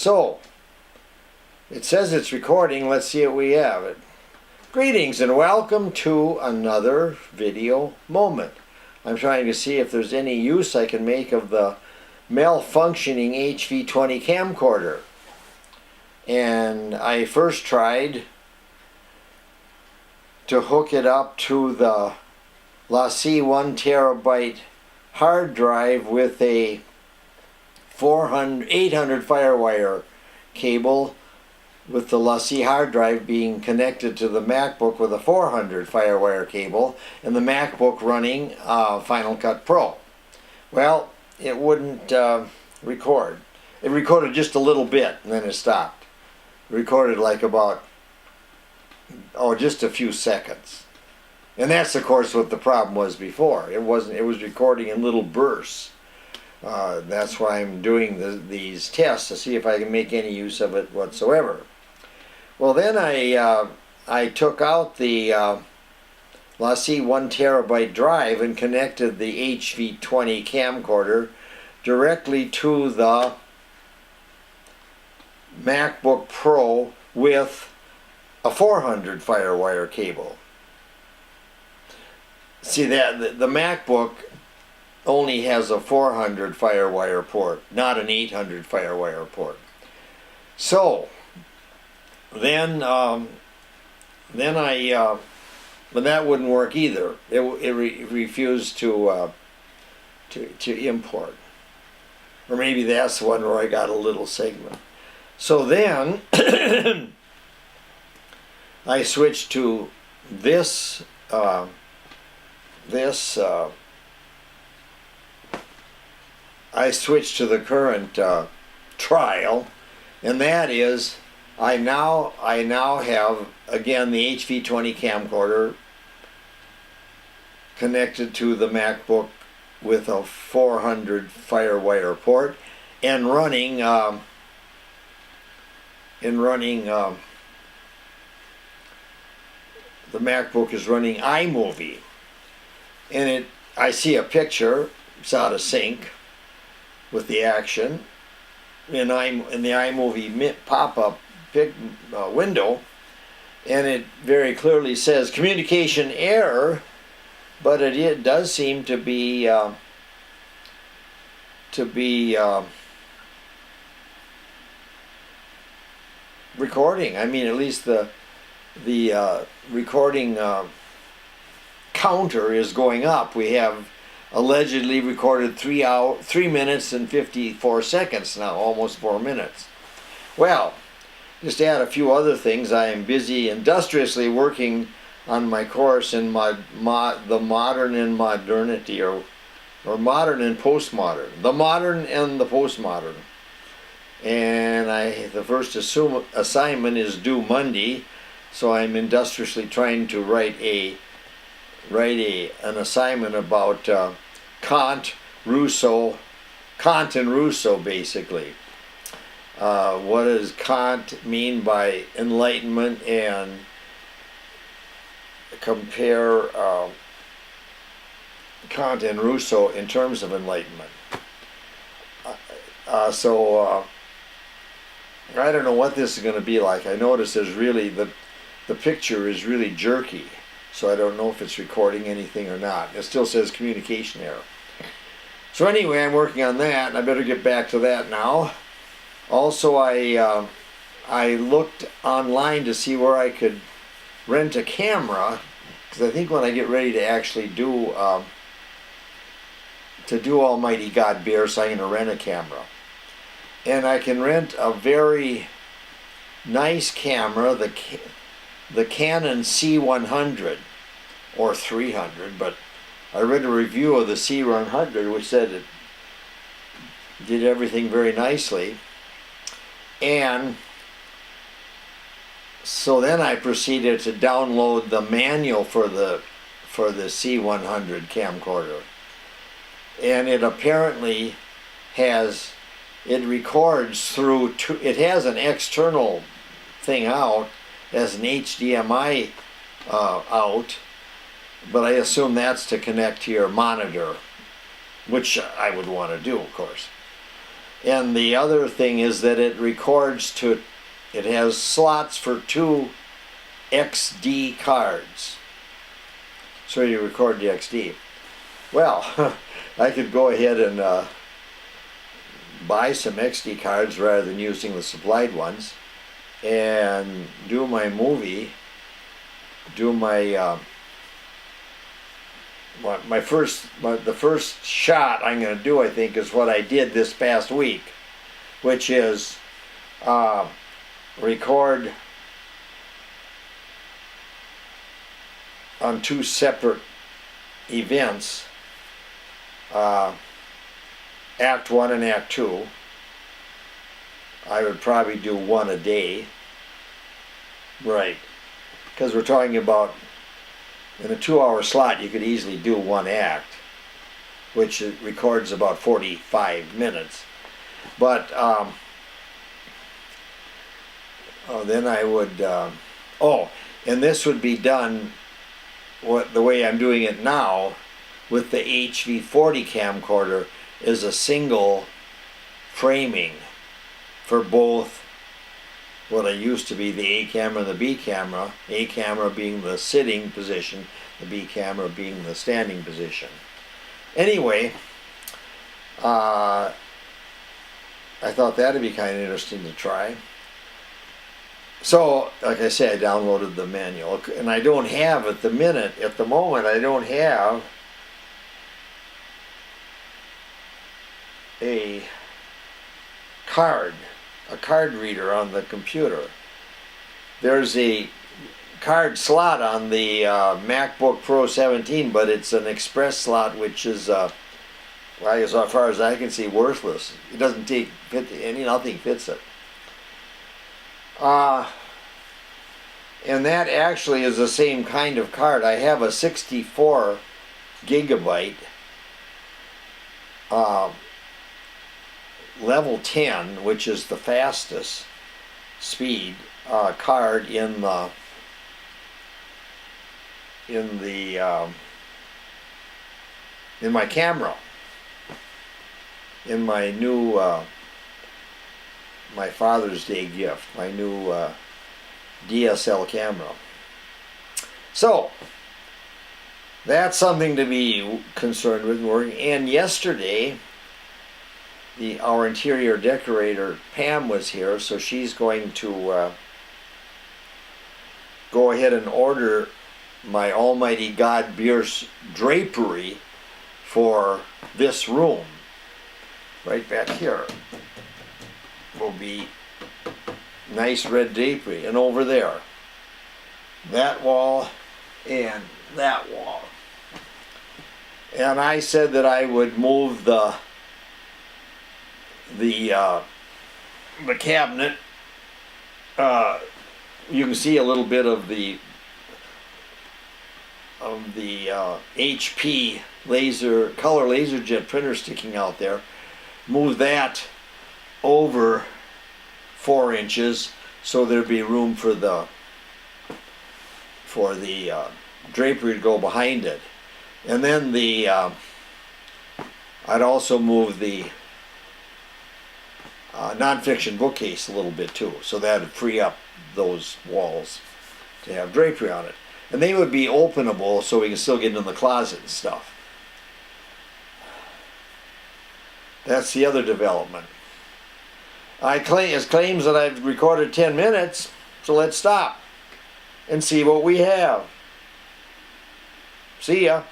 So, it says it's recording. Let's see what we have. Greetings and welcome to another video moment. I'm trying to see if there's any use I can make of the malfunctioning HV20 camcorder. And I first tried to hook it up to the LaCie 1 terabyte hard drive with a 800 firewire cable, with the LaCie hard drive being connected to the MacBook with a 400 firewire cable, and the MacBook running Final Cut Pro. Well, it wouldn't record. It recorded just a little bit and then it stopped. It recorded like about, just a few seconds. And that's of course what the problem was before. It was recording in little bursts. That's why I'm doing these tests to see if I can make any use of it whatsoever. Well, then I took out the LaCie 1 terabyte drive and connected the HV20 camcorder directly to the MacBook Pro with a 400 firewire cable. See that the MacBook only has a 400 firewire port, not an 800 firewire port. So then but that wouldn't work either. It refused to import, or maybe that's the one where I got a little segment. So then I switched to this. I switched to the current trial, and that is I now have again the HV20 camcorder connected to the MacBook with a 400 firewire port and running the MacBook is running iMovie, and I see a picture. It's out of sync with the action in the iMovie pop-up window, and it very clearly says communication error, but it does seem to be recording. I mean, at least the recording counter is going up. We have allegedly recorded 3 minutes and 54 seconds now, almost 4 minutes. Well, just to add a few other things, I am busy industriously working on my course in the modern and modernity, or modern and postmodern, the modern and the postmodern. And the first assignment is due Monday, so I'm industriously trying to write an assignment about Kant and Rousseau, basically. What does Kant mean by enlightenment, and compare Kant and Rousseau in terms of enlightenment. So I don't know what this is going to be like. I notice there's really the picture is really jerky. So I don't know if it's recording anything or not. It still says communication error. So anyway, I'm working on that, and I better get back to that now. Also, I looked online to see where I could rent a camera, because I think when I get ready to actually do Almighty God Bears, I'm going to rent a camera. And I can rent a very nice camera, the Canon C100 or 300, but I read a review of the C100 which said it did everything very nicely. And so then I proceeded to download the manual for the C100 camcorder, and it apparently records through it has an external thing out, as an HDMI out, but I assume that's to connect to your monitor, which I would want to do, of course. And the other thing is that it records to, it has slots for 2 XD cards. So you record the XD. Well, I could go ahead and buy some XD cards rather than using the supplied ones, and do my movie, do my the first shot I'm going to do, I think, is what I did this past week, which is record on 2 separate events, Act 1 and Act 2. I would probably do 1 a day, right, because we're talking about, in a 2-hour slot you could easily do 1 act, which records about 45 minutes. But then I would, and this would be done the way I'm doing it now with the HV20 camcorder, is a single framing for both what I used to be the A camera and the B camera, A camera being the sitting position, the B camera being the standing position. Anyway, I thought that'd be kind of interesting to try. So, like I said, I downloaded the manual, and I don't have at the moment, I don't have a card reader on the computer. There's a card slot on the MacBook Pro 17, but it's an express slot, which is, well, as far as I can see, worthless. It doesn't nothing fits it. And that actually is the same kind of card. I have a 64 gigabyte level 10, which is the fastest speed card in my camera, in my new my Father's Day gift, my new DSL camera. So that's something to be concerned with. And yesterday, our interior decorator Pam was here, so she's going to go ahead and order my Almighty God Bierce drapery for this room. Right back here will be nice red drapery, and over there, that wall and that wall. And I said that I would move the cabinet. You can see a little bit of the HP color laser jet printer sticking out there. Move that over 4 inches so there'd be room for the drapery to go behind it. And then I'd also move the nonfiction bookcase a little bit too, so that'd free up those walls to have drapery on it. And they would be openable so we can still get into the closet and stuff. That's the other development. It claims that I've recorded 10 minutes, so let's stop and see what we have. See ya.